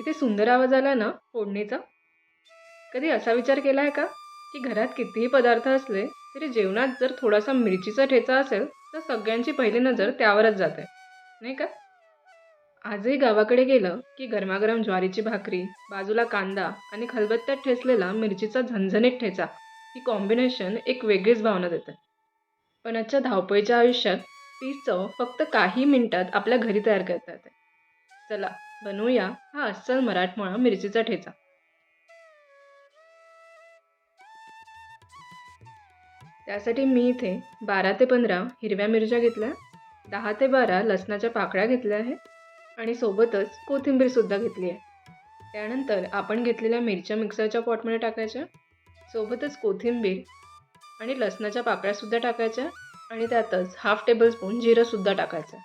किती सुंदर आवाज आला ना फोडणीचा. कधी असा विचार केला आहे का, की घरात कितीही पदार्थ असले तरी जेवणात जर थोडासा मिरचीचा ठेचा असेल तर सगळ्यांची पहिली नजर त्यावरच जाते, नाही का? आजही गावाकडे गेलं की गरमागरम ज्वारीची भाकरी, बाजूला कांदा आणि खलबत्त्यात ठेचलेला मिरचीचा झणझणीत ठेचा, ही कॉम्बिनेशन एक वेगळीच भावना देते. पण आजच्या धावपळीच्या आयुष्यात तीच चव फक्त काही मिनिटात आपल्या घरी तयार करता येते. चला, बनवूया हा अस्सल मराठमोळा मिरचीचा ठेचा. त्यासाठी मी इथे 12 ते 15 हिरव्या मिरच्या घेतल्या, 10 ते 12 लसणाच्या पाकळ्या घेतल्या आहे आणि सोबतच कोथिंबीरसुद्धा घेतली आहे. त्यानंतर आपण घेतलेल्या मिरच्या मिक्सरच्या पॉटमध्ये टाकायच्या, सोबतच कोथिंबीर आणि लसणाच्या पाकळ्यासुद्धा टाकायच्या आणि त्यातच हाफ टेबलस्पून जिरंसुद्धा टाकायचं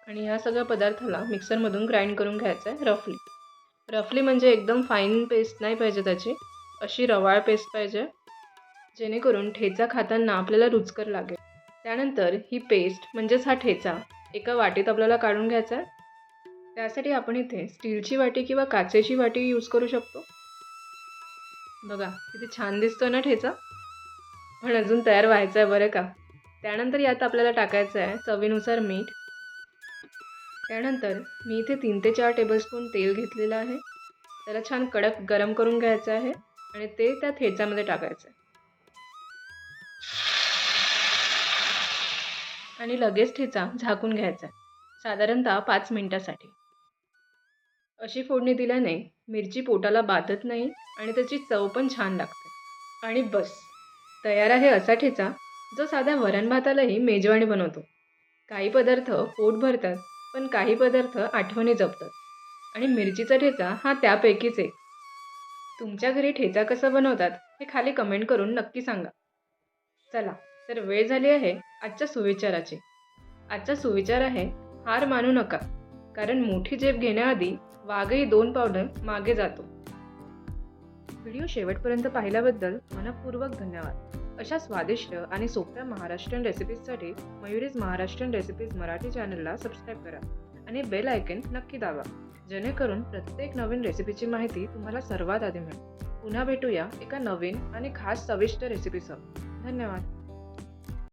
आणि ह्या सगळ्या पदार्थाला मिक्सरमधून ग्राइंड करून घ्यायचं आहे रफली. रफली म्हणजे एकदम फाईन पेस्ट नाही पाहिजे त्याची, अशी रवाळ पेस्ट पाहिजे, जेणेकरून ठेचा खाताना आपल्याला रुचकर लागेल. त्यानंतर ही पेस्ट म्हणजेच हा ठेचा एका वाटीत आपल्याला काढून घ्यायचा आहे. त्यासाठी आपण इथे स्टीलची वाटी किंवा काचेची वाटी यूज करू शकतो. बघा किती छान दिसतो ना ठेचा, पण अजून तयार व्हायचं आहे बरं का. त्यानंतर यात आपल्याला टाकायचं आहे चवीनुसार मीठ. त्यानंतर मी इथे 3 ते 4 टेबलस्पून तेल घेतलेलं आहे. त्याला छान कडक गरम करून घ्यायचं आहे आणि ते त्या ठेच्यामध्ये टाकायचं आहे आणि लगेच ठेचा झाकून घ्यायचा आहे, साधारणतः 5 मिनिटासाठी. अशी फोडणी दिल्याने मिरची पोटाला बाधत नाही आणि त्याची चव पण छान लागते. आणि बस, तयार आहे असा ठेचा जो साध्या वरण भातालाही मेजवानी बनवतो. काही पदार्थ पोट भरतात, पण काही पदार्थ आठवणी जपतात आणि मिरचीचा ठेचा हा त्यापैकीच एक. तुमच्या घरी ठेचा कसा बनवतात हे खाली कमेंट करून नक्की सांगा. चला, तर वेळ झाली आहे आजच्या सुविचाराची. आजचा सुविचार आहे, हार मानू नका, कारण मोठी झेप घेण्याआधी वाघही 2 पावलं मागे जातो. व्हिडिओ शेवटपर्यंत पाहिल्याबद्दल मनःपूर्वक धन्यवाद. अशा स्वादिष्ट आणि सोप्या महाराष्ट्रीयन रेसिपीजसाठी मयुरीज महाराष्ट्रीयन रेसिपीज मराठी चॅनलला सबस्क्राईब करा आणि बेल आयकन नक्की दाबा, जेणेकरून प्रत्येक नवीन रेसिपीची माहिती तुम्हाला सर्वात आधी मिळेल. पुन्हा भेटूया एका नवीन आणि खास चविष्ट रेसिपीसह. धन्यवाद.